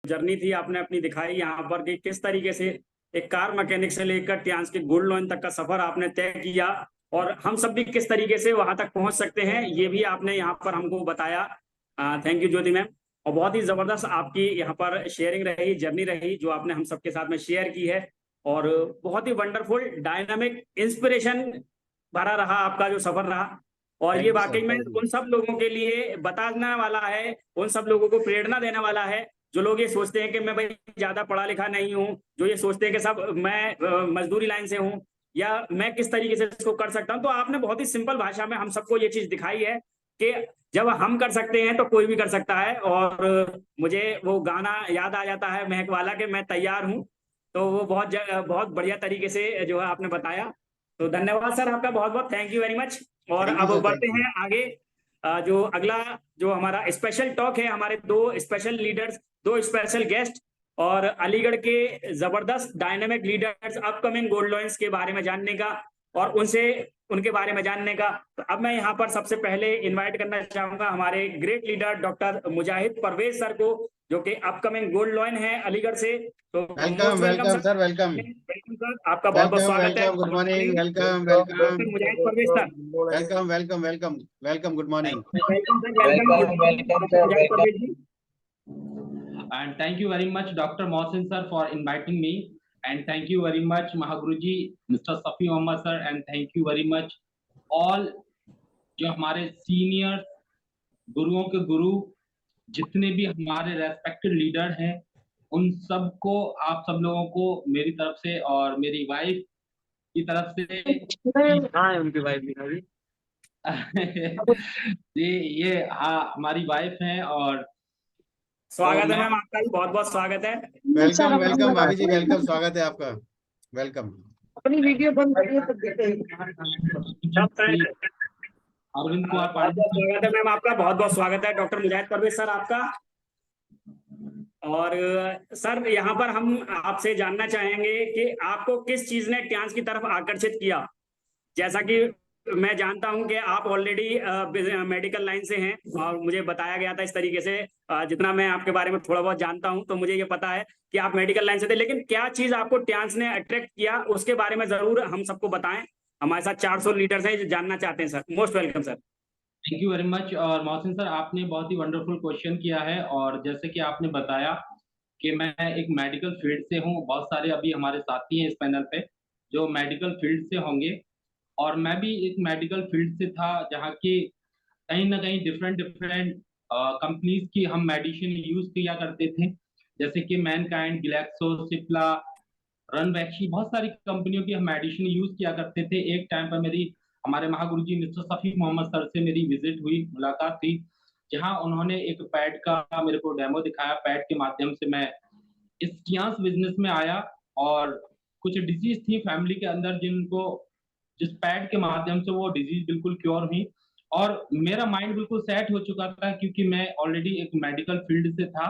Journey थी आपने अपनी दिखाई यहाँ पर कि किस तरीके से एक कार मैकेनिक से लेकर ट्रांस के गोल्ड लोन तक का सफर आपने तय किया, और हम सब भी किस तरीके से वहां तक पहुंच सकते हैं ये भी आपने यहाँ पर हमको बताया। Thank you Jyoti ma'am. और बहुत ही जबरदस्त आपकी यहाँ पर शेयरिंग रही, जर्नी रही जो आपने हम सबके साथ में शेयर की है। और बहुत ही वंडरफुल, डायनामिक, इंस्पिरेशन भरा रहा आपका जो सफर रहा। और ये थैंक यू सर, वाकई में थैंक यू। उन सब लोगों के लिए बताने वाला है, उन सब लोगों को प्रेरणा देने वाला है जो लोग ये सोचते हैं कि मैं भाई ज्यादा पढ़ा लिखा नहीं हूँ, जो ये सोचते हैं कि सब मैं मजदूरी लाइन से हूँ, या मैं किस तरीके से इसको कर सकता हूँ। तो आपने बहुत ही सिंपल भाषा में हम सबको ये चीज दिखाई है कि जब हम कर सकते हैं तो कोई भी कर सकता है। और मुझे वो गाना याद आ जाता है महक वाला के मैं तैयार हूँ। तो वो बहुत बढ़िया तरीके से जो है आपने बताया। तो धन्यवाद सर आपका, बहुत बहुत थैंक यू वेरी मच। और थैंक यू अब सर, बढ़ते थैंक यू। हैं आगे। जो अगला जो हमारा स्पेशल टॉक है, हमारे दो स्पेशल लीडर्स, दो स्पेशल गेस्ट और अलीगढ़ के जबरदस्त dynamic leaders, upcoming gold lions के बारे में जानने का और उनसे उनके बारे में जानने का। तो अब मैं यहाँ पर सबसे पहले इनवाइट करना चाहूंगा हमारे great leader doctor Mujahid Parvez sir को, जो कि अपकमिंग गोल्ड लॉयन है अलीगढ़ से। तो welcome most welcome welcome sir. Sir, welcome. Welcome sir, आपका बहुत बहुत वेलकम स्वागत है। Welcome, good morning. Welcome welcome. Doctor Mujahid Parvez sir. Welcome welcome welcome welcome, good morning. Welcome sir, welcome, good Welcome, morning welcome, doctor sir. Mujahid Welcome. Parvez ji. And thank you very much, Dr. Mohsin sir, for inviting me. And thank you very much, Mahaguruji, Mr. Safi Muhammad sir, and thank you very much all जो हमारे senior गुरुओं के गुरु, जितने भी हमारे respected leader हैं, उन सबको, आप सब लोगों को मेरी तरफ से और मेरी वाइफ की तरफ से हाँ उनकी वाइफ भी ये हाँ हमारी वाइफ हैं। और तो स्वागत है मैं मैम आपका भी, बहुत बहुत स्वागत है। वेलकम वेलकम भाभी जी, वेलकम, स्वागत है आपका। वेलकम। अपनी वीडियो बंद करिए तब देखते अरविंद कुमार बहुत बहुत पांडे। स्वागत है मैम आपका, बहुत बहुत स्वागत है डॉक्टर मुजाहिद परवेज सर आपका। और सर यहाँ पर हम आपसे जानना चाहेंगे कि आपको किस चीज ने ट्रांस की तरफ आकर्षित किया। जैसा कि मैं जानता हूं कि आप ऑलरेडी मेडिकल लाइन से हैं, और मुझे बताया गया था इस तरीके से, जितना मैं आपके बारे में थोड़ा बहुत जानता हूं तो मुझे ये पता है कि आप मेडिकल लाइन से थे। लेकिन क्या चीज आपको ट्रांस ने अट्रैक्ट किया उसके बारे में जरूर हम सबको बताएं। हमारे साथ 400 लीडर्स हैं जो जानना चाहते हैं sir. Most welcome sir. Thank you very much. और मोहसिन सर, आपने बहुत ही वंडरफुल क्वेश्चन किया है। और जैसे कि आपने बताया कि मैं एक मेडिकल फील्ड से हूँ, बहुत सारे अभी हमारे साथी हैं इस पैनल पे जो मेडिकल फील्ड से होंगे, और मैं भी एक मेडिकल फील्ड से था जहाँ की कहीं ना कहीं डिफरेंट डिफरेंट कंपनीज की हम मेडिसिन यूज किया करते थे, जैसे कि मैनकाइंड, ग्लैक्सो, सिप्ला, रनबैक्सी, बहुत सारी कंपनियों की हम मेडिसिन यूज किया करते थे। एक टाइम पर मेरी हमारे महागुरु जी मिस्टर सफी मोहम्मद सर से मेरी विजिट हुई, मुलाकात हुई, जहां उन्होंने एक पैड का मेरे को डेमो दिखाया। पैड के माध्यम से मैं इस टियांस बिजनेस में आया, और कुछ डिजीज थी फैमिली के अंदर जिनको जिस पैड के माध्यम से वो डिजीज बिल्कुल क्योर हुई। और मेरा माइंड बिल्कुल सेट हो चुका था, क्योंकि मैं ऑलरेडी एक मेडिकल फील्ड से था,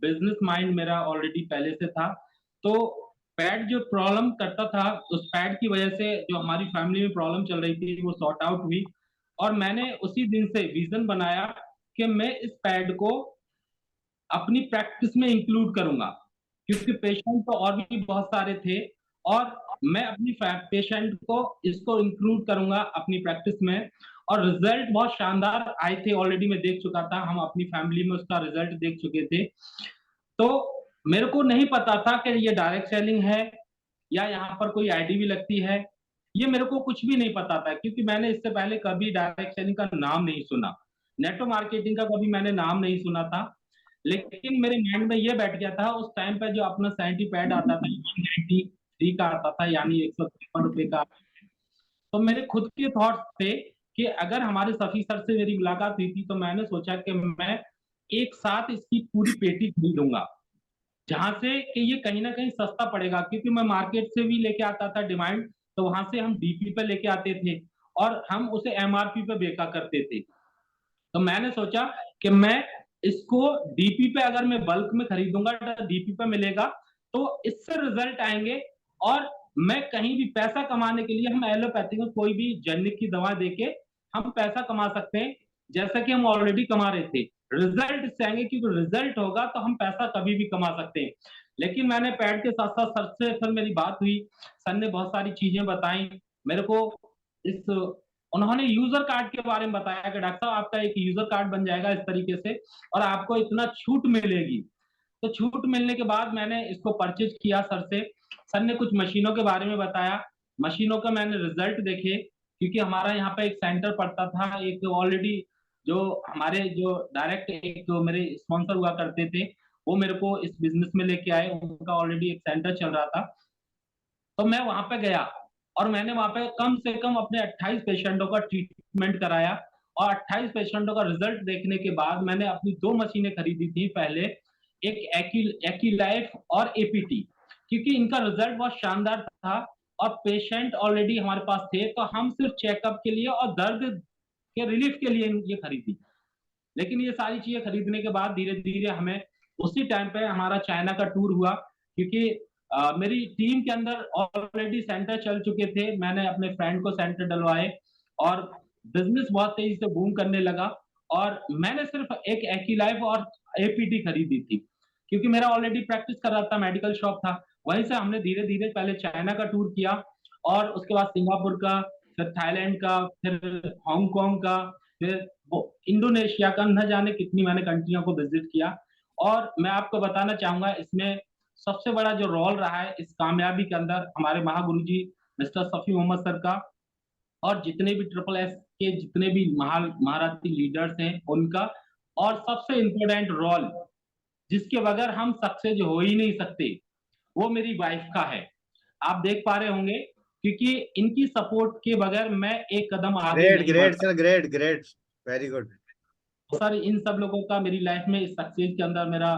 बिजनेस माइंड मेरा ऑलरेडी पहले से था। तो पैड जो प्रॉब्लम करता था, उस पैड की वजह से जो हमारी फैमिली में प्रॉब्लम चल रही थी वो सॉर्ट आउट हुई। और मैंने उसी दिन से विजन बनाया कि मैं इस पैड को अपनी प्रैक्टिस में इंक्लूड करूंगा, क्योंकि पेशेंट तो और भी बहुत सारे थे, और मैं अपनी पेशेंट को इसको इंक्लूड करूंगा अपनी प्रैक्टिस में। और रिजल्ट बहुत शानदार आए थे, ऑलरेडी मैं देख चुका था, हम अपनी फैमिली में उसका रिजल्ट देख चुके थे। तो मेरे को नहीं पता था कि ये डायरेक्ट सेलिंग है या यहाँ पर कोई आईडी भी लगती है, ये मेरे को कुछ भी नहीं पता था, क्योंकि मैंने इससे पहले कभी डायरेक्ट सेलिंग का नाम नहीं सुना, नेटवर्क मार्केटिंग का कभी मैंने नाम नहीं सुना था। लेकिन मेरे माइंड में ये बैठ गया था उस टाइम पे, जो अपना 70 पैड आता था, 193 का आता था, यानी 153 रुपए का। तो मेरे खुद के थॉट्स थे कि अगर हमारे सफी सर से मेरी मुलाकात हुई थी, तो मैंने सोचा कि मैं एक साथ इसकी पूरी पेटी खरीदूंगा, जहां से कि ये कहीं ना कहीं सस्ता पड़ेगा, क्योंकि मैं मार्केट से भी लेके आता था डिमांड, तो वहां से हम डीपी पे लेके आते थे और हम उसे एमआरपी पे बेचा करते थे। तो मैंने सोचा कि मैं इसको डीपी पे अगर मैं बल्क में खरीदूंगा तो डीपी पे मिलेगा, तो इससे रिजल्ट आएंगे। और मैं कहीं भी पैसा कमाने के लिए, हम एलोपैथी में कोई भी जेनरिक की दवा देके हम पैसा कमा सकते हैं, जैसा कि हम ऑलरेडी कमा रहे थे। रिजल्ट से आएंगे, क्योंकि रिजल्ट होगा तो हम पैसा कभी भी कमा सकते हैं। लेकिन मैंने पैड के साथ साथ सर से फिर मेरी बात हुई, सर ने बहुत सारी चीजें बताई मेरे को। इस उन्होंने यूजर कार्ड के बारे में बताया कि डॉक्टर साहब आपका एक यूजर कार्ड बन जाएगा इस तरीके से, और आपको इतना छूट मिलेगी। तो छूट मिलने के बाद मैंने इसको परचेज किया सर से। सर ने कुछ मशीनों के बारे में बताया, मशीनों का मैंने रिजल्ट देखे, क्योंकि हमारा यहाँ पे एक सेंटर पड़ता था, एक ऑलरेडी जो हमारे जो डायरेक्ट एक जो मेरे स्पॉन्सर हुआ करते थे, वो मेरे को इस बिजनेस में लेके आए, उनका ऑलरेडी एक सेंटर चल रहा था। तो मैं वहां पे गया और मैंने वहां पे कम से कम अपने 28 पेशेंटों का ट्रीटमेंट कराया, और 28 पेशेंटों का रिजल्ट देखने के बाद मैंने अपनी 2 मशीनें खरीदी थी पहले, एक एक्यूलाइफ और एपीटी, क्योंकि इनका रिजल्ट बहुत शानदार था और पेशेंट ऑलरेडी हमारे पास थे, तो हम सिर्फ चेकअप के लिए और दर्द के रिलीफ के लिए ये खरीदी। लेकिन ये सारी चीजें खरीदने के बाद धीरे धीरे हमें उसी टाइम पे हमारा चाइना का टूर हुआ, क्योंकि मेरी टीम के अंदर ऑलरेडी सेंटर चल चुके थे। मैंने अपने फ्रेंड को सेंटर डलवाए और बिजनेस बहुत तेजी से बूम करने लगा, और मैंने सिर्फ एक एक्यूलाइफ और एपीटी खरीदी थी, क्योंकि मेरा ऑलरेडी प्रैक्टिस कर रहा था, मेडिकल शॉप था। वहीं से हमने धीरे धीरे पहले चाइना का टूर किया, और उसके बाद सिंगापुर का, फिर थाईलैंड का, फिर हांगकांग का, फिर इंडोनेशिया का, न जाने कितनी मैंने कंट्रियों को विजिट किया। और मैं आपको बताना चाहूंगा, इसमें सबसे बड़ा जो रोल रहा है इस कामयाबी के अंदर हमारे महागुरु जी मिस्टर सफी मोहम्मद सर का, और जितने भी ट्रिपल एस के जितने भी महारथी लीडर्स हैं उनका, और सबसे इम्पोर्टेंट रोल जिसके बगैर हम सक्सेस हो ही नहीं सकते, वो मेरी वाइफ का है। आप देख पा रहे होंगे, क्योंकि इनकी सपोर्ट के बगैर मैं एक कदम आगे ग्रेट नहीं ग्रेट बढ़ sir, great great, very good. सकता। सर इन सब लोगों का मेरी लाइफ में इस सक्सेस के अंदर मेरा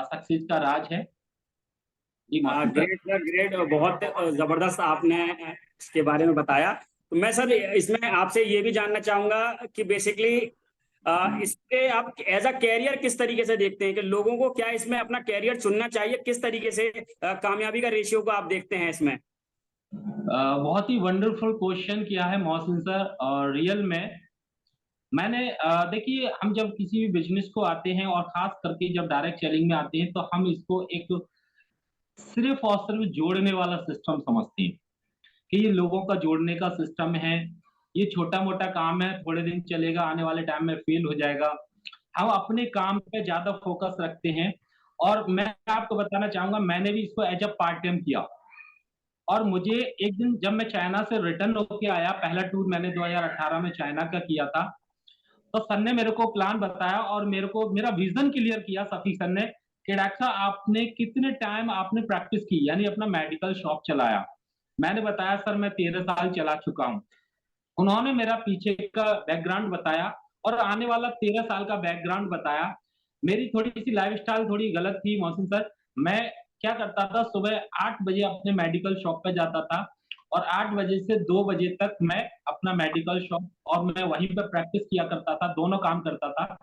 सक्सेस का राज है। जी master sir. Great sir, great. बहुत जबरदस्त आपने इसके बारे में बताया। तो मैं सर इसमें आपसे ये भी जानना चाहूंगा कि बेसिकली इसके आप एज अ कैरियर किस तरीके से देखते हैं, कि लोगों को क्या इसमें अपना कैरियर चुनना चाहिए, किस तरीके से कामयाबी का रेशियो को आप देखते हैं इसमें? बहुत ही वंडरफुल क्वेश्चन किया है मोहसिन सर। और रियल में मैंने देखिए, हम जब किसी भी बिजनेस को आते हैं और खास करके जब डायरेक्ट सेलिंग में आते हैं, तो हम इसको एक सिर्फ और सिर्फ जोड़ने वाला सिस्टम समझते हैं कि ये लोगों का जोड़ने का सिस्टम है, ये छोटा मोटा काम है, थोड़े दिन चलेगा, आने वाले टाइम में फेल हो जाएगा। हम अपने काम पे ज्यादा फोकस रखते हैं। और मैं आपको बताना चाहूंगा, मैंने भी इसको एज अ पार्ट टाइम किया। और मुझे एक दिन जब मैं चाइना से रिटर्न होके आया, पहला टूर मैंने 2018 में चाइना का किया था, तो सर ने मेरे को प्लान बताया और मेरे को मेरा विजन क्लियर किया सफी सर ने, कि डॉक्टर आपने कितने टाइम आपने प्रैक्टिस की, यानी अपना मेडिकल शॉप चलाया। मैंने बताया सर मैं 13 साल चला चुका हूँ। उन्होंने मेरा पीछे का बैकग्राउंड बताया और आने वाला 13 साल का बैकग्राउंड बताया। मेरी थोड़ी सी लाइफस्टाइल थोड़ी गलत थी मोहसिन सर। मैं क्या करता था, सुबह 8 बजे अपने मेडिकल शॉप पे जाता था, और 8 बजे से 2 बजे तक मैं अपना मेडिकल शॉप, और मैं वहीं पे प्रैक्टिस किया करता था, दोनों काम करता था।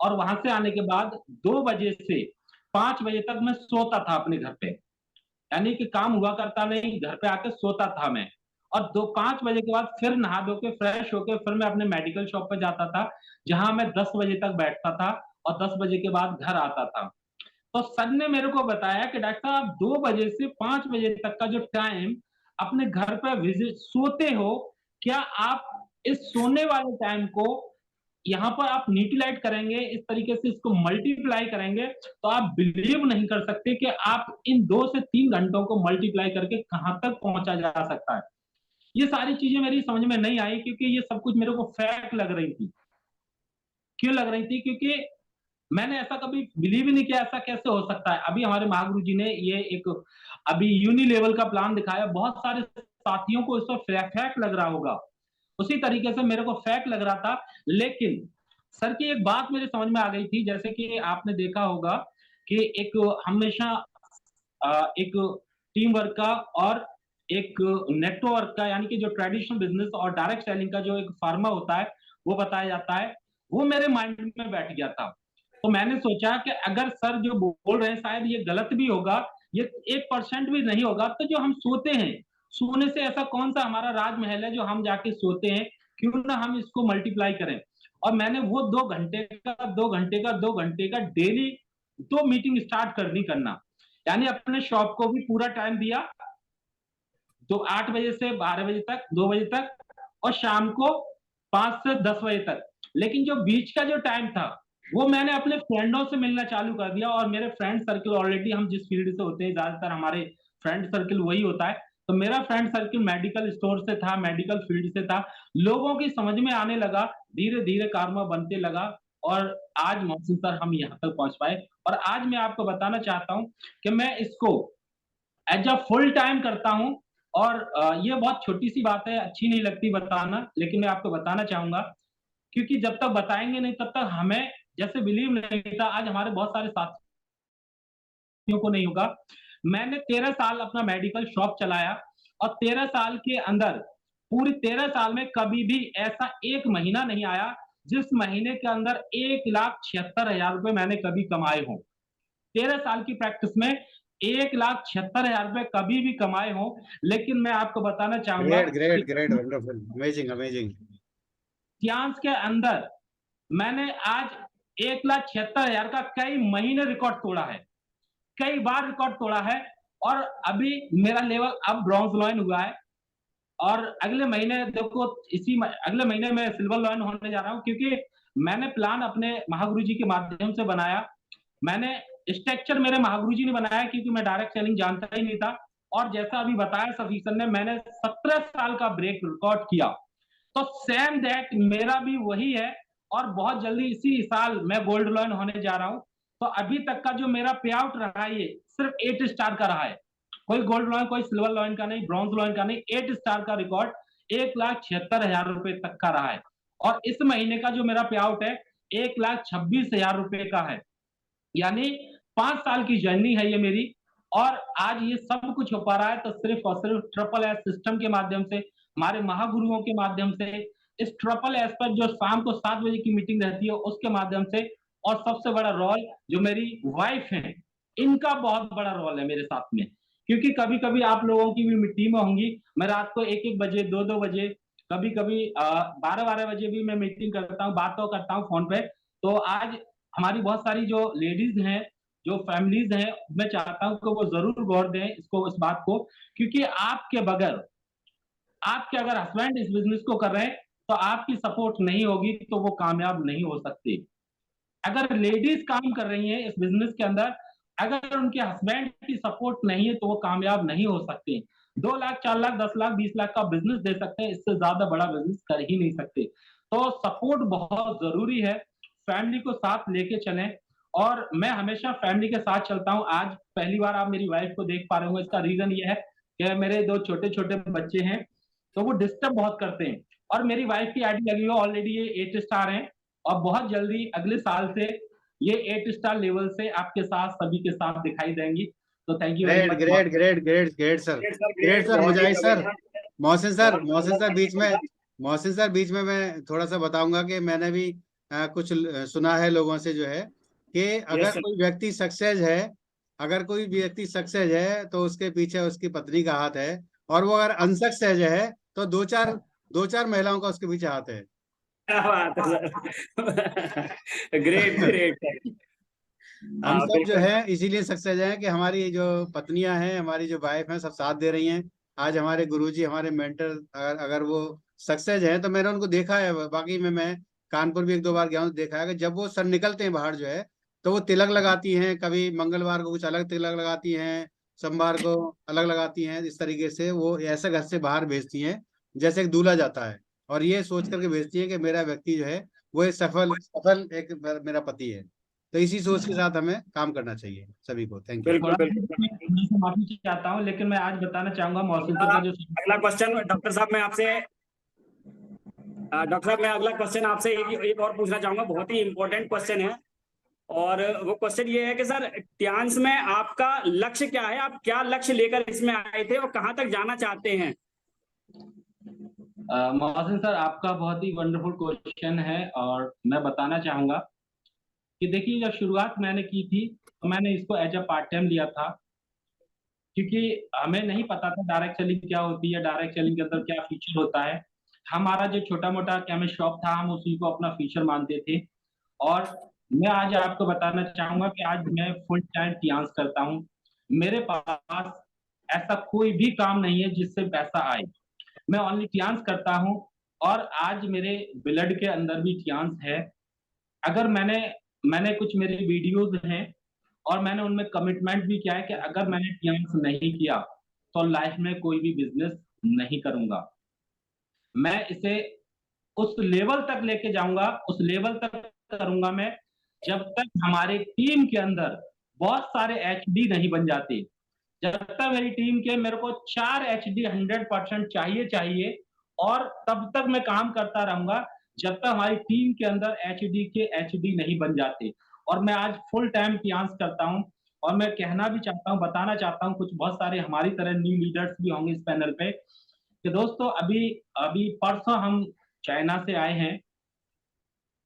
और वहां से आने के बाद 2 बजे से 5 बजे तक मैं सोता था अपने घर पे, यानी कि काम हुआ करता नहीं, घर पे आके सोता था मैं। और 2-5 बजे के बाद फिर नहा धो के फ्रेश होके फिर मैं अपने मेडिकल शॉप पे जाता था, जहां मैं 10 बजे तक बैठता था और 10 बजे के बाद घर आता था। तो सर ने मेरे को बताया कि डॉक्टर साहब 2 बजे से 5 बजे तक का जो टाइम अपने घर पर विजिट सोते हो, क्या आप इस सोने वाले टाइम को यहाँ पर आप न्यूट्रलाइज करेंगे, इस तरीके से इसको मल्टीप्लाई करेंगे, तो आप बिलीव नहीं कर सकते कि आप इन 2 से 3 घंटों को मल्टीप्लाई करके कहां तक पहुंचा जा सकता है। ये सारी चीजें मेरी समझ में नहीं आई, क्योंकि ये सब कुछ मेरे को फैक्ट लग रही थी। क्यों लग रही थी? क्योंकि मैंने ऐसा कभी बिलीव ही नहीं किया, ऐसा कैसे हो सकता है। अभी हमारे महागुरु जी ने ये एक अभी यूनि लेवल का प्लान दिखाया, बहुत सारे साथियों को इसका फैक्ट लग रहा होगा, उसी तरीके से मेरे को फैक्ट लग रहा था। लेकिन सर की एक बात मेरे समझ में आ गई थी, जैसे कि आपने देखा होगा कि एक हमेशा एक टीम वर्क का और एक नेटवर्क का, यानी कि जो ट्रेडिशनल बिजनेस और डायरेक्ट सेलिंग का जो एक फार्मा होता है वो बताया जाता है, वो मेरे माइंड में बैठ गया था। तो मैंने सोचा कि अगर सर जो बोल रहे हैं शायद ये गलत भी होगा, ये 1% भी नहीं होगा, तो जो हम सोते हैं, सोने से ऐसा कौन सा हमारा राजमहल है जो हम जाके सोते हैं, क्यों ना हम इसको मल्टीप्लाई करें। और मैंने वो 2 घंटे का डेली 2 मीटिंग स्टार्ट करना, यानी अपने शॉप को भी पूरा टाइम दिया, तो 8 बजे से 12 बजे तक, 2 बजे तक, और शाम को 5 से 10 बजे तक। लेकिन जो बीच का जो टाइम था वो मैंने अपने फ्रेंडों से मिलना चालू कर दिया, और मेरे फ्रेंड सर्किल ऑलरेडी, हम जिस फील्ड से होते हैं ज्यादातर हमारे फ्रेंड सर्किल वही होता है, तो मेरा फ्रेंड सर्किल मेडिकल स्टोर से था, मेडिकल फील्ड से था। लोगों की समझ में आने लगा, धीरे धीरे कारवा बनते लगा, और आज मोहसिन सर हम यहाँ तक पहुंच पाए। और आज मैं आपको बताना चाहता हूँ कि मैं इसको एज अ फुल टाइम करता हूँ। और ये बहुत छोटी सी बात है, अच्छी नहीं लगती बताना, लेकिन मैं आपको बताना चाहूंगा, क्योंकि जब तक बताएंगे नहीं तब तक हमें जैसे बिलीव नहीं था। आज हमारे बहुत सारे साथियों को नहीं होगा। मैंने 13 साल अपना मेडिकल शॉप चलाया, और 13 साल के अंदर, पूरी 13 साल में कभी भी ऐसा एक महीना नहीं आया जिस महीने के अंदर 1,76,000 रुपए मैंने कभी कमाए हों। 13 साल की प्रैक्टिस में 1,76,000 रुपए कभी भी कमाए हों। लेकिन मैं आपको बताना चाहूंगा great great great, wonderful, amazing amazing. Science के अंदर मैंने आज 1,76,000 का कई महीने रिकॉर्ड तोड़ा है, कई बार रिकॉर्ड तोड़ा है। और अभी मेरा लेवल अब ब्रॉन्ज लॉयन हुआ है, और अगले महीने देखो, अगले महीने में सिल्वर लॉयन होने जा रहा हूं, क्योंकि मैंने प्लान अपने महागुरु जी के माध्यम से बनाया। मैंने स्ट्रक्चर मेरे महागुरु जी ने बनाया, क्योंकि मैं डायरेक्ट सेलिंग जानता ही नहीं था। और जैसा अभी बताया सफीक सर ने, मैंने 17 साल का ब्रेक रिकॉर्ड किया, तो सेम दैट मेरा भी वही है। और बहुत जल्दी इसी साल मैं गोल्ड लॉयन होने जा रहा हूं। तो अभी तक का जो मेरा पे आउट रहा है, ये सिर्फ 8 स्टार का रहा है, कोई गोल्ड लॉयन, कोई सिल्वर लॉयन का नहीं, ब्रॉन्ज लॉयन का नहीं, 8 स्टार का रिकॉर्ड 1,76,000 रुपए तक का रहा है। और इस महीने का जो मेरा पे आउट है 1,26,000 रुपए का है, यानी 5 साल की जर्नी है ये मेरी। और आज ये सब कुछ हो पा रहा है तो सिर्फ और सिर्फ ट्रिपल एस सिस्टम के माध्यम से, हमारे महागुरुओं के माध्यम से, इस ट्रिपल एस पर जो शाम को 7 बजे की मीटिंग रहती है उसके माध्यम से। और सबसे बड़ा रोल जो मेरी वाइफ है, इनका बहुत बड़ा रोल है मेरे साथ में, क्योंकि कभी कभी आप लोगों की भी मीटिंग में होंगी, मैं रात को 1-1 बजे, 2-2 बजे, कभी कभी 12-12 बजे भी मैं मीटिंग करता हूँ, बात तो करता हूँ फोन पे। तो आज हमारी बहुत सारी जो लेडीज हैं, जो फैमिलीज हैं, मैं चाहता हूं कि वो जरूर गौर दें इसको, इस बात को, क्योंकि आपके बगैर, आपके अगर हस्बैंड इस बिजनेस को कर रहे हैं तो आपकी सपोर्ट नहीं होगी तो वो कामयाब नहीं हो सकती। अगर लेडीज काम कर रही हैं इस बिजनेस के अंदर, अगर उनके हस्बैंड की सपोर्ट नहीं है तो वो कामयाब नहीं हो सकते। 2 लाख, 4 लाख, 10 लाख, 20 लाख का बिजनेस दे सकते हैं, इससे ज्यादा बड़ा बिजनेस कर ही नहीं सकते। तो सपोर्ट बहुत जरूरी है, फैमिली को साथ लेके चलें। और मैं हमेशा फैमिली के साथ चलता हूँ। आज पहली बार आप मेरी वाइफ को देख पा रहे हो, इसका रीजन ये है कि मेरे 2 छोटे छोटे बच्चे हैं, तो वो डिस्टर्ब बहुत करते हैं। और मेरी वाइफ की आईडी लगी हुई, ऑलरेडी ये 8 स्टार है, और बहुत जल्दी अगले साल से ये 8 स्टार लेवल से आपके साथ, सभी के साथ दिखाई देंगी। तो thank you very great much. Great great great great sir, great sir, great great, sir, बहुत ही मुजाहिद सर। जबरदस्त। मोहसिन सर, बहुत मोहसिन सर बीच में, जबरदस्त। मोहसिन सर बीच में मैं थोड़ा सा बताऊंगा कि मैंने भी कुछ सुना है लोगों से जो है कि यस अगर सर। कोई व्यक्ति सक्सेस है, अगर कोई व्यक्ति सक्सेस है तो उसके पीछे उसकी पत्नी का हाथ है, और वो अगर अनसक्सेस है तो दो चार महिलाओं का उसके पीछे हाथ है। क्या बात है सर। Great great. हम हाँ सब जो बिल्कुल। है इसीलिए सक्सेस हैं कि हमारी जो पत्नियां हैं, हमारी जो वाइफ हैं, सब साथ दे रही हैं। आज हमारे गुरुजी, हमारे मेंटर, अगर वो सक्सेस हैं तो मैंने उनको देखा है। बाकी में मैं कानपुर भी 1-2 बार गया हूँ, देखा है कि जब वो सर निकलते हैं बाहर जो है, तो वो तिलक लगाती हैं। कभी मंगलवार को कुछ अलग तिलक लगाती हैं, सोमवार को अलग लगाती हैं। इस तरीके से वो ऐसे घर से बाहर भेजती हैं जैसे एक दूल्हा जाता है, और ये सोच करके भेजती है कि मेरा व्यक्ति जो है वो एक सफल सफल एक मेरा पति है। तो इसी सोच के साथ हमें काम करना चाहिए सभी को। Thank you. बिल्कुल थोड़ा बिल्कुल। मैं माफी चाहता हूँ, लेकिन मैं आज बताना चाहूंगा मौसम सर का जो अगला क्वेश्चन डॉक्टर साहब, मैं आपसे डॉक्टर साहब, मैं अगला क्वेश्चन आपसे एक और पूछना चाहूंगा, बहुत ही इंपॉर्टेंट क्वेश्चन है। और वो क्वेश्चन ये है कि सर, ट्यांस में आपका लक्ष्य क्या है? आप क्या लक्ष्य लेकर इसमें आए थे और कहाँ तक जाना चाहते हैं? मौसम सर, आपका बहुत ही वंडरफुल क्वेश्चन है, और मैं बताना चाहूंगा कि देखिए, जब शुरुआत मैंने की थी तो मैंने इसको एज अ पार्ट टाइम लिया था, क्योंकि हमें नहीं पता था डायरेक्ट सेलिंग क्या होती है, डायरेक्ट सेलिंग के अंदर क्या फीचर होता है। हमारा जो छोटा मोटा केमिस्ट शॉप था, हम उसी को अपना फ्यूचर मानते थे। और मैं आज आपको बताना चाहूंगा कि आज मैं फुल टाइम टियांस करता हूँ। मेरे पास ऐसा कोई भी काम नहीं है जिससे पैसा आए, मैं ओनली टियांस करता हूँ। और आज मेरे ब्लड के अंदर भी टियांस है। अगर मैंने कुछ मेरे वीडियोज हैं और मैंने उनमें कमिटमेंट भी किया है कि अगर मैंने टियांस नहीं किया तो लाइफ में कोई भी बिजनेस नहीं करूंगा। मैं इसे उस लेवल तक लेके जाऊंगा, उस लेवल तक करूंगा मैं, जब तक हमारे टीम के अंदर बहुत सारे एचडी नहीं बन जाते। जब तक मेरी टीम के मेरे को 4 एचडी 100% चाहिए, और तब तक मैं काम करता रहूंगा जब तक हमारी टीम के अंदर एचडी नहीं बन जाते। और मैं आज फुल टाइम टियांस करता हूं। और मैं कहना भी चाहता हूं, बताना चाहता हूं, कुछ बहुत सारे हमारी तरह न्यू लीडर्स भी होंगे इस पैनल पे, कि दोस्तों अभी अभी परसों हम चाइना से आए हैं।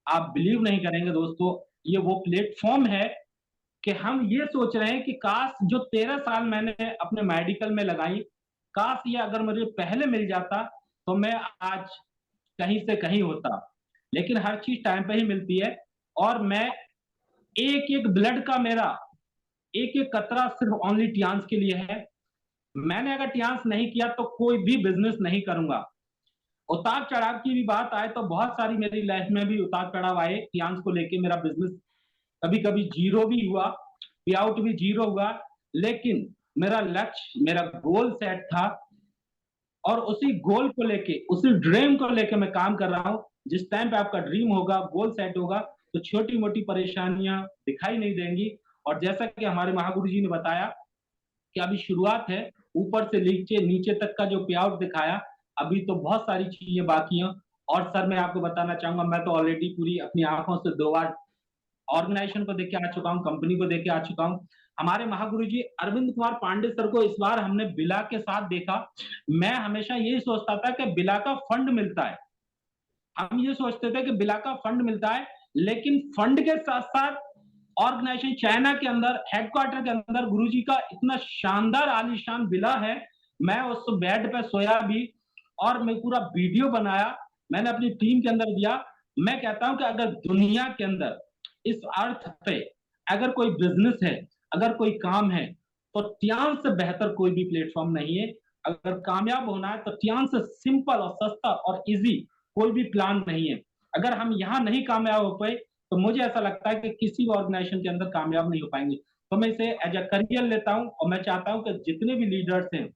आप बिलीव नहीं करेंगे दोस्तों, ये वो प्लेटफॉर्म है कि हम ये सोच रहे हैं कि काश जो 13 साल मैंने अपने मेडिकल में लगाई, काश ये अगर मुझे पहले मिल जाता तो मैं आज कहीं से कहीं होता। लेकिन हर चीज टाइम पे ही मिलती है। और मैं एक एक ब्लड का मेरा एक एक कतरा सिर्फ ओनली टियांस के लिए है। मैंने अगर टियांस नहीं किया तो कोई भी बिजनेस नहीं करूंगा। उतार चढ़ाव की भी बात आए तो बहुत सारी मेरी लाइफ में भी उतार चढ़ाव आए टियांस को लेके। मेरा बिजनेस कभी कभी जीरो भी हुआ, पे आउट भी जीरो हुआ, लेकिन मेरा लक्ष्य, मेरा गोल सेट था और उसी गोल को लेके, उसी ड्रीम को लेके मैं काम कर रहा हूँ। जिस टाइम पे आपका ड्रीम होगा, गोल सेट होगा, तो छोटी मोटी परेशानियां दिखाई नहीं देंगी। और जैसा कि हमारे महागुरु जी ने बताया कि अभी शुरुआत है, ऊपर से नीचे नीचे तक का जो पे आउट दिखाया, अभी तो बहुत सारी चीजें बाकी हैं। और सर मैं आपको बताना चाहूंगा, मैं तो ऑलरेडी पूरी अपनी आंखों से 2 बार ऑर्गेनाइजेशन को देख के आ चुका हूँ, कंपनी को देख के आ चुका हूँ। हमारे महागुरु जी अरविंद कुमार पांडे सर को इस बार हमने बिला के साथ देखा। मैं हमेशा यही सोचता था कि बिला का फंड मिलता है, हम ये सोचते थे कि बिला का फंड मिलता है, लेकिन फंड के साथ साथ ऑर्गेनाइजेशन चाइना के अंदर हेडक्वार्टर के अंदर गुरुजी का इतना शानदार आलीशान बिला है। मैं उस बेड पे सोया भी और मैं पूरा वीडियो बनाया, मैंने अपनी टीम के अंदर दिया। मैं कहता हूं कि अगर दुनिया के अंदर इस अर्थ पे अगर कोई बिजनेस है, अगर कोई काम है, तो टियांस से बेहतर कोई भी प्लेटफॉर्म नहीं है। अगर कामयाब होना है तो टियांस से सिंपल और सस्ता और इजी कोई भी प्लान नहीं है। अगर हम यहाँ नहीं कामयाब हो पाए तो मुझे ऐसा लगता है कि किसी भी ऑर्गेनाइजेशन के अंदर कामयाब नहीं हो पाएंगे। तो मैं इसे एज अ करियर लेता हूं और मैं चाहता हूं कि जितने भी लीडर्स हैं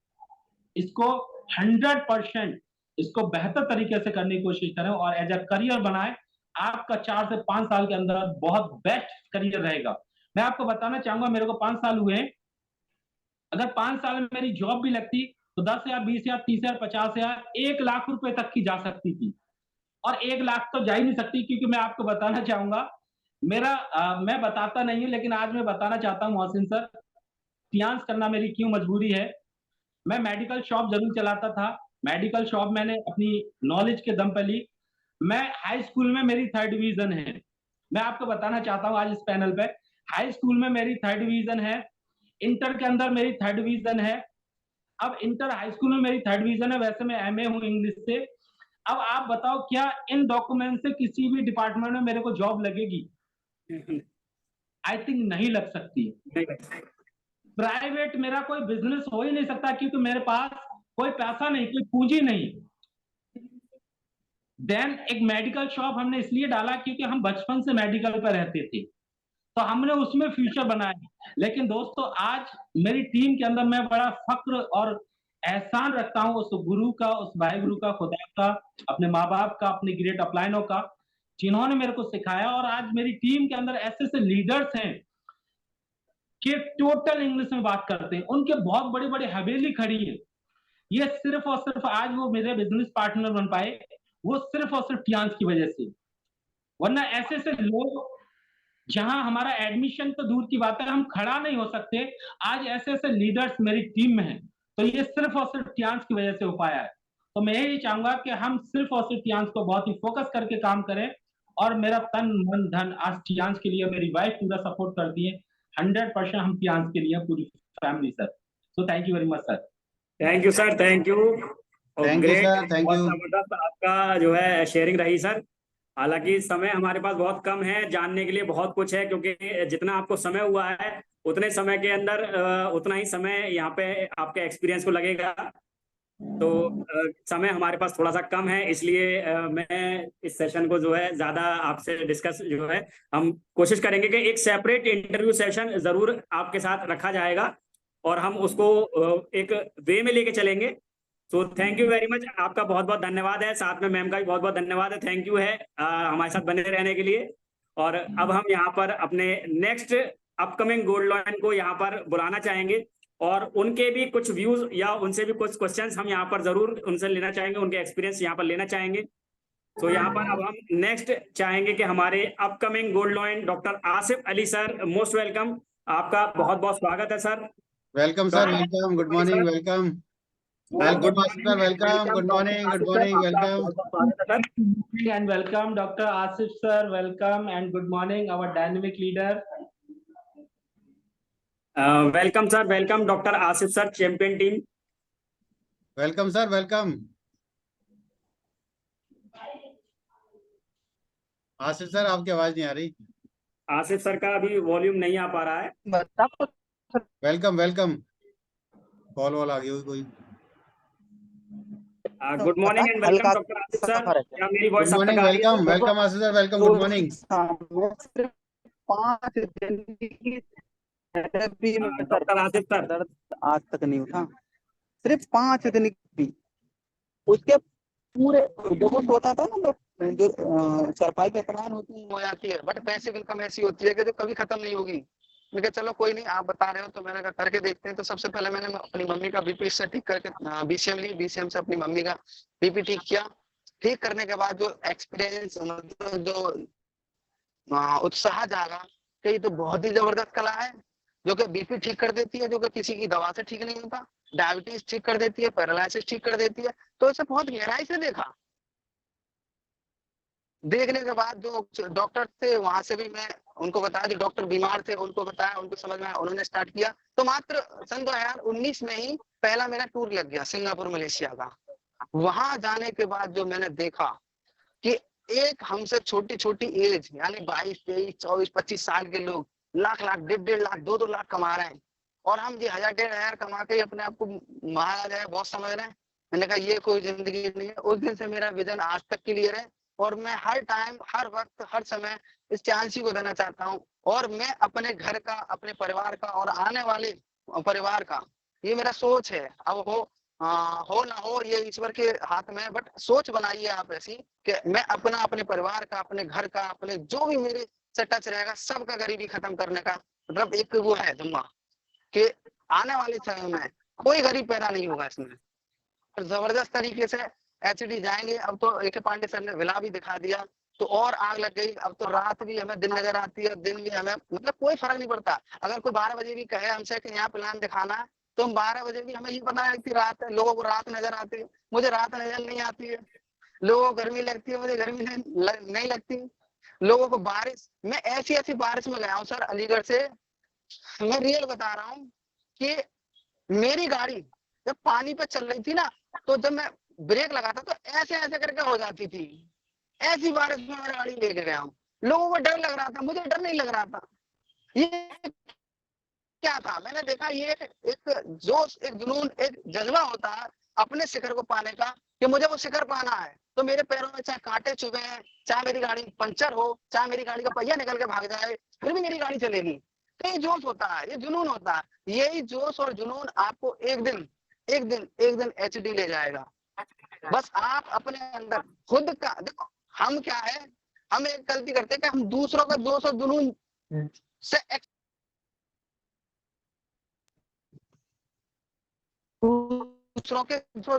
इसको 100% इसको बेहतर तरीके से करने की कोशिश करें और एज अ करियर बनाए। आपका 4 से 5 साल के अंदर बहुत बेस्ट करियर रहेगा। मैं आपको बताना चाहूंगा, मेरे को 5 साल हुए हैं। अगर 5 साल में मेरी जॉब भी लगती तो 10,000, 20,000, 30,000, 50,000, 1,00,000 रुपए तक की जा सकती थी। और 1,00,000 तो जा ही नहीं सकती, क्योंकि मैं आपको बताना चाहूंगा, मैं बताता नहीं हूं लेकिन आज मैं बताना चाहता हूं मोहसिन सर, टियांस करना मेरी क्यों मजबूरी है। मैं मेडिकल शॉप जरूर चलाता था, मेडिकल शॉप मैंने अपनी नॉलेज के दम पे ली। मैं हाई स्कूल में मेरी 3rd डिवीजन है, मैं आपको बताना चाहता हूं आज इस पैनल पे, हाई स्कूल में मेरी 3rd डिवीजन है, इंटर के अंदर मेरी 3rd डिवीजन है। अब इंटर हाई स्कूल में मेरी 3rd डिवीजन है, वैसे मैं एमए हूं इंग्लिश से। अब आप बताओ क्या इन डॉक्यूमेंट से किसी भी डिपार्टमेंट में मेरे को जॉब लगेगी? आई थिंक नहीं लग सकती। प्राइवेट मेरा कोई बिजनेस हो ही नहीं सकता, क्योंकि मेरे पास कोई पैसा नहीं, कोई पूंजी नहीं। देन एक मेडिकल शॉप हमने इसलिए डाला क्योंकि हम बचपन से मेडिकल पर रहते थे, तो हमने उसमें फ्यूचर बनाया। लेकिन दोस्तों आज मेरी टीम के अंदर मैं बड़ा फक्र और एहसान रखता हूं उस गुरु का, उस भाई गुरु का, खुदा का, अपने माँ बाप का, अपने ग्रेट अपलाइनों का, जिन्होंने मेरे को सिखाया। और आज मेरी टीम के अंदर ऐसे ऐसे लीडर्स हैं कि टोटल इंग्लिश में बात करते हैं, उनके बहुत बड़ी बड़ी हवेली खड़ी है। ये सिर्फ और सिर्फ आज वो मेरे बिजनेस पार्टनर बन पाए, वो सिर्फ और सिर्फ टियांस की वजह से। वरना ऐसे ऐसे लोग, जहां हमारा एडमिशन तो दूर की बात है, हम खड़ा नहीं हो सकते, आज ऐसे ऐसे लीडर्स मेरी टीम में हैं, तो ये सिर्फ और सिर्फ टियांस की वजह से हो पाया है। तो मैं यही चाहूंगा कि हम सिर्फ और सिर्फ टियांस को बहुत ही फोकस करके काम करें। और मेरा तन मन धन आज टियांस के लिए, मेरी वाइफ पूरा सपोर्ट करती है, 100% हम टियांस के लिए, पूरी family sir. So thank you very much sir. Thank you sir, thank you. और thank you great, sir, thank बहुत यू। जबरदस्त आपका जो है शेयरिंग रही सर। हालांकि समय हमारे पास बहुत कम है, जानने के लिए बहुत कुछ है, क्योंकि जितना आपको समय हुआ है उतने समय के अंदर उतना ही समय यहाँ पे आपके एक्सपीरियंस को लगेगा। तो समय हमारे पास थोड़ा सा कम है, इसलिए मैं इस सेशन को जो है ज्यादा आपसे डिस्कस जो है, हम कोशिश करेंगे कि एक सेपरेट इंटरव्यू सेशन जरूर आपके साथ रखा जाएगा और हम उसको एक वे में लेके चलेंगे। तो थैंक यू वेरी मच, आपका बहुत बहुत धन्यवाद है, साथ में मैम का भी बहुत बहुत धन्यवाद है, थैंक यू है हमारे साथ बने रहने के लिए। और अब हम यहाँ पर अपने नेक्स्ट अपकमिंग गोल्ड लॉयन को यहाँ पर बुलाना चाहेंगे और उनके भी कुछ व्यूज या उनसे भी कुछ क्वेश्चंस हम यहाँ पर जरूर उनसे लेना चाहेंगे, उनके एक्सपीरियंस यहाँ पर लेना चाहेंगे। तो यहाँ पर अब हम नेक्स्ट चाहेंगे कि हमारे upcoming gold lion doctor Asif Ali sir, most welcome, आपका बहुत बहुत स्वागत है sir. Welcome sir, welcome, good morning, welcome. Good morning sir, welcome, good morning, good morning, welcome. And welcome Dr. Asif sir, welcome and good morning our dynamic leader. Welcome sir, welcome doctor Asif sir, champion team. Welcome sir, welcome. Asif sir, आपकी आवाज नहीं आ रही। Asif sir का अभी volume नहीं आ पा रहा है। Welcome, welcome. कॉल वॉल आ गई हुई कोई? Good morning and welcome doctor Asif sir, क्या मेरी गुड वॉइस अब तक मॉर्निंग, आ रही है welcome, sir? Welcome Asif sir, welcome, good morning. 5 दिन की थेरेपी में डॉक्टर आसिफ सर, दर्द आज तक नहीं उठा, सिर्फ 5 दिन की। उसके पूरे जो कुछ होता था ना, जो सरपाई पे अपराध होती है वो आती है, बट पैसे इनकम ऐसी होती है कि जो कभी खत्म नहीं होगी। मैं कहा चलो कोई नहीं, आप बता रहे हो तो मैंने कहा करके देखते हैं। तो सबसे पहले मैंने अपनी मम्मी का बीपी से ठीक करके बीसीएम ली, बीसीएम से अपनी मम्मी का बीपी ठीक किया। ठीक करने के बाद जो एक्सपीरियंस, मतलब जो उत्साह जागा कि ये तो बहुत ही जबरदस्त कला है, जो कि बीपी ठीक कर देती है, जो कि किसी की दवा से ठीक नहीं होता, डायबिटीज ठीक कर देती है, पैरालिसिस ठीक कर देती है। तो इसे बहुत गहराई से देखा। देखने के बाद जो डॉक्टर थे वहां से भी मैं उनको बताया, जो डॉक्टर बीमार थे उनको बताया, उनको समझ में आया, उन्होंने स्टार्ट किया। तो मात्र सन 2019 में ही पहला मेरा टूर लग गया सिंगापुर मलेशिया का। वहां जाने के बाद जो मैंने देखा कि एक हमसे छोटी छोटी एज, यानी 22, 23, 24, 25 साल के लोग लाख लाख, 1.5 लाख, 2 लाख कमा रहे हैं, और हम ये 1000, 1500 कमा के अपने आप को महाराज है, बहुत समझ रहे हैं। मैंने कहा ये कोई जिंदगी नहीं है। उस दिन से मेरा विजन आज तक क्लियर है, और मैं हर टाइम, हर वक्त, हर समय इस चांस को देना चाहता हूँ। और मैं अपने घर का, अपने परिवार का और आने वाले परिवार का, ये मेरा सोच है। अब हो ना हो ये ईश्वर के हाथ में, बट सोच बनाइए आप ऐसी कि मैं अपना, अपने परिवार का, अपने घर का, अपने जो भी मेरे से टच रहेगा, सबका गरीबी खत्म करने का मतलब एक वो है जुम्मा कि आने वाले समय में कोई गरीब पैदा नहीं होगा इसमें। जबरदस्त तरीके से एचडी जाएंगे। अब तो AK पांडे सर ने विला भी दिखा दिया, तो और आग लग गई। अब तो रात भी हमें दिन नजर आती है, दिन भी हमें, मतलब कोई फर्क नहीं पड़ता। अगर कोई 12 बजे भी कहे हमसे कि यहाँ प्लान दिखाना है, तो हम 12 बजे भी, हमें ये पता है कि रात है, लोगों को रात नजर आती है। मुझे रात नजर नहीं आती है। लोगों को गर्मी लगती है, मुझे गर्मी नहीं लगती। लोगों को बारिश, मैं ऐसी ऐसी बारिश में गया हूँ सर अलीगढ़ से, मैं रियल बता रहा हूँ कि मेरी गाड़ी जब पानी पे चल रही थी ना, तो जब मैं ब्रेक लगाता तो ऐसे ऐसे करके हो जाती थी। ऐसी बारिश में मैं गाड़ी लेके गया हूँ। लोगों को डर लग रहा था, मुझे डर नहीं लग रहा था। ये क्या था, मैंने देखा ये एक जोश, एक जुनून, एक जज्बा होता है अपने शिखर को पाने का, कि मुझे वो शिखर पाना है। तो मेरे पैरों में चाहे कांटे चुभे हैं, चाहे मेरी गाड़ी पंचर हो, चाहे मेरी गाड़ी का पहिया निकल के भाग जाए, फिर भी मेरी गाड़ी चलेगी। तो ये जोश होता है, ये जुनून होता है। यही जोश और जुनून आपको एक दिन HD ले जाएगा। बस आप अपने अंदर खुद का देखो। हम क्या है, हम एक गलती करते हैं कि हम दूसरों का जोश और जुनून से दूसरों के